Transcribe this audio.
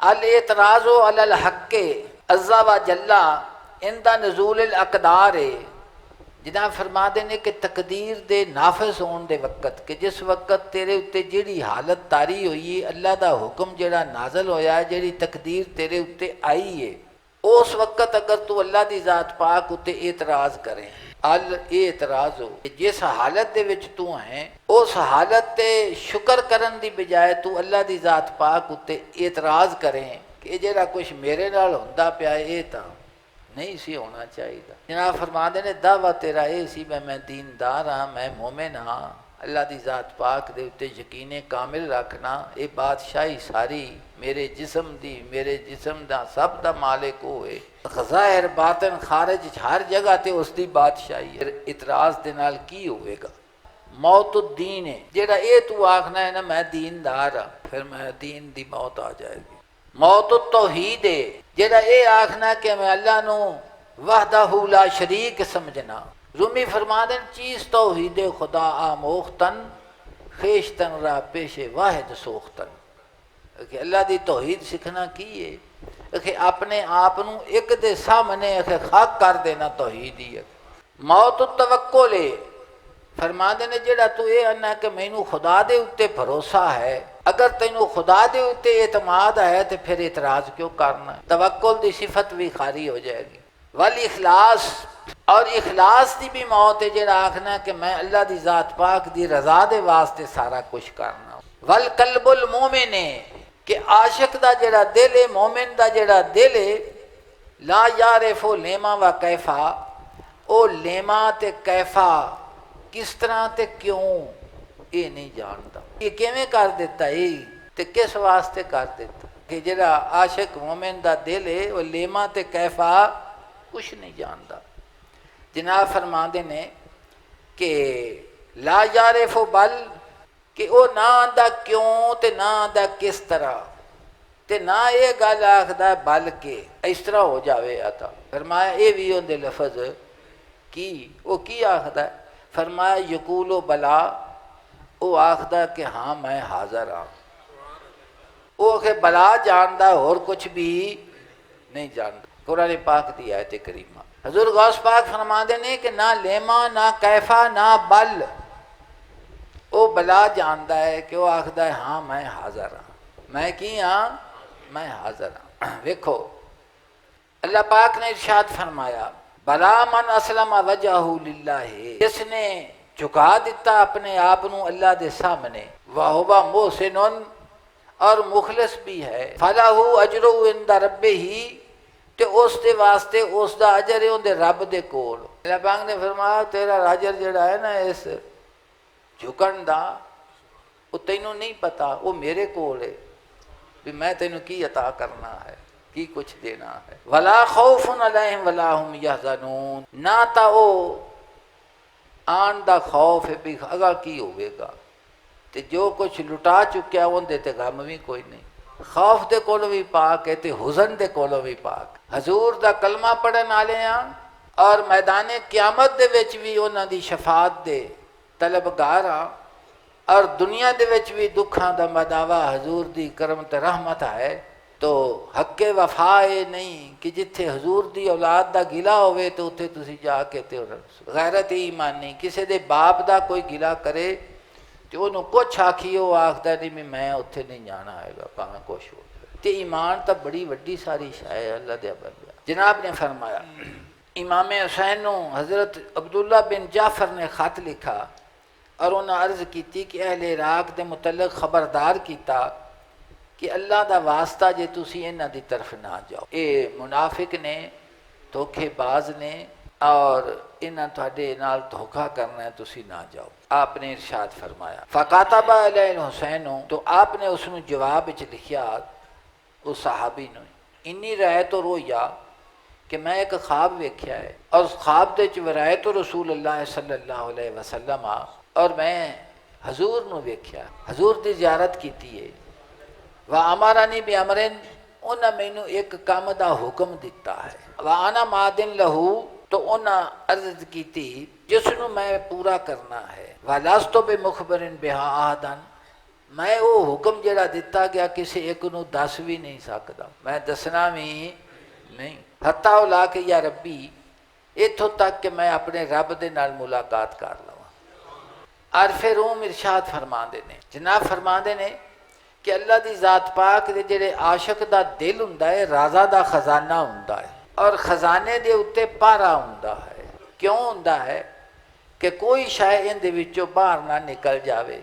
अल एतराज़ो अलल हक़्क़े अज़्ज़ा व जल्ला इंदा नज़ूल अक़दार है। जिन्हें फरमाते ने कि तकदीर दे नाफिज़ होने दे वक़्त कि जिस वक़्त तेरे उत्ते जिहड़ी हालत तारी हुई अल्लाह दा हुक्म जिहड़ा नाज़िल होया जिहड़ी तकदीर तेरे उत्ते आई है उस वक़्त अगर तू अल्लाह दी ज़ात पाक उत्ते एतराज़ करें अल एतराज़ हो जिस हालत दे विच तू है उस हालत ते शुक्र करन दी बजाय तू अल्लाह दी ज़ात पाक उत्ते एतराज़ करें कि जिहड़ा कुछ मेरे नाल हुंदा पिया ये तां नहीं सी होना चाहिए। जनाब फरमाते ने दावा तेरा ये सी मैं दीनदार हाँ मैं मोमिन हाँ अल्लाह दी ज़ात पाक दे उत्ते यकीने कामिल रखना ये बादशाही सारी मेरे जिसम दा सब दा मालिक होए ज़ाहिर बातन खारिज हर जगह ते उसकी बादशाही है। इतराज़ दे नाल की होएगा मौतुद्दीन है जेड़ा ये तू आखना है ना मैं दीनदार हाँ फिर मैं दीन दी मौत आ जाएगी। मौत तौहीद है जेड़ा ये आखना कि मैं अल्लाह नू वहदहू ला शरीक समझना। रूमी फरमादन चीज़ तौहीद खुदा आमोख्तन खेशतन रा पेशे वाहिद सोख्तन कि अल्लाह दी तौहीद सीखना की है कि अपने आप नू एक दे सामने खाक कर देना तौहीद ही है। मौत तवक्कुल है फरमादे ने जेड़ा तू ये आना कि मैनू खुदा दे उत्ते भरोसा है अगर तेनू खुदा दे उत्ते एतमाद है तो फिर इतराज़ क्यों करना। तवक्कुल दी सिफत भी खारी हो जाएगी। वल इखलास और इखलास की भी मौत है जेड़ा आखना कि मैं अल्लाह दी ज़ात पाक दी रज़ा दे वास्ते सारा कुछ करना। वल कल्बुल मोमिन कि आशिक दा जेड़ा दिल है मोमिन दा जेड़ा दिल है ला यारिफो लेमा व कैफा ओ लेमा ते कैफा किस तरह ते क्यों ये नहीं जानता ये किवें कर देता है ते किस वास्ते कर देता कि जेड़ा आशिक मोमिन दा दिल है वो लेमा ते कैफा कुछ नहीं जानता। जनाब फरमाते ने कि ला यारिफो बल कि वो ना आंदा क्यों ते ना आंदा किस तरह ते ना ये गल आखदा बल के इस तरह हो जावे आता। फरमाया ये भी उनके लफज की वो की आखदा फरमाया यकूलो बला वो आखदा कि हाँ मैं हाज़र हाँ वो आखे बला जानदा और कुछ भी नहीं जानता। कुरान पाक दी आयत करीमा हजूर गौस पाक फरमाते ने कि ना लेमा ना कैफा ना बल वो बला जानता है कि वो आखदा है हाँ मैं हाज़र हाँ मैं की हाँ मैं हाज़र हाँ। देखो अल्लाह पाक ने इरशाद फरमाया बला मन असलम वजहू लिल्लाहि जिसने झुका दिता अपने आप नू अल्लाह दे सामने वाहुवा मोहसिनुन और मुखलिस भी है फलाहू अजरू इंदा रब्बे ही ते उस दे वास्ते उस दा अजर है उनके रब दे कोल। अल्लाह पाक ने फरमाया तेरा अजर जेड़ा है ना इस झुकन दा वो तैनू नहीं पता वो मेरे कोल है भी मैं तैनू की अता करना है की कुछ देना है। वला खौफुन अलैहिम वला हुम यहज़नून ना ता वो आन दा खौफ है भी अगा की होवेगा ते जो कुछ लुटा चुक्या उनदे ते गम भी कोई नहीं। खौफ दे कोलों भी पाक है ते हुज़न दे कोलों भी पाक। हजूर दा कलमा पढ़न आले और मैदाने क्यामत दे विच भी उन्हां दी शफात दे तलबगार और दुनिया दे विच भी दुखां दा मदावा हजूर दी करम ते रहमत है। तो हक्के वफा ये नहीं कि जिथे हजूर दी औलाद दा गिला होवे तो उत्थे तुसी जाके ते गैरत ईमान नहीं किसी दे बाप दा कोई गिला करे तो उन्होंने कुछ आखिए वो आखदा नहीं भी मैं उत्थे नहीं जाना हैगा भावें कुछ हो ते ईमान तो बड़ी वड्डी सारी शाय अल्लाह दे बंदे। जनाब ने फरमाया इमाम हुसैन नू हज़रत अब्दुल्ला बिन जाफर ने खत लिखा और उन्हें अर्ज़ की कि अहले इराक दे मुतल्लिक़ खबरदार किया कि अल्लाह दा वास्ता जे तुसी इन्हां दी तरफ ना जाओ ये मुनाफिक ने धोखेबाज ने और इन्हां तुहाडे नाल धोखा करना है तुसी ना जाओ। आपने इरशाद फरमाया फ़कातबा अलैहिल हुसैन तो आपने उसनू जवाब विच लिखिया उस सहाबी ने इन्नी राय तो रोया कि मैं एक ख्वाब वेख्या है और उस ख्वाब दे च वराए तो रसूल अल्लाह सल्लल्लाहु अलैहि वसल्लम और मैं हजूर नू वेख्या हजूर दी ज़ियारत कीती है व अमरानी भी अमरिन उन्हें मैनू एक काम का हुक्म दिता है व आना मादिन लहू तो उन्हें अर्ज की जिसनू मैं पूरा करना है व लास्तो बे मुखबरिन बिहा आहदन मैं वो हुक्म जिहड़ा दिता गया किसी एक नूं दस भी नहीं सकता, मैं दसना भी नहीं। हत्ता ला के या रब्बी इत्थों तक कि मैं अपने रब दे नाल मुलाकात कर लवां। और फिर वो इरशाद फरमाते ने, जनाब फरमाते ने कि अल्लाह दी जात पाक दे जिहड़े आशिक दा दिल हुंदा है राजा दा खजाना हुंदा है, और खजाने दे उत्ते पारा हुंदा है। क्यों हुंदा है कि कोई शाय इहदे विचों बाहर ना निकल जावे।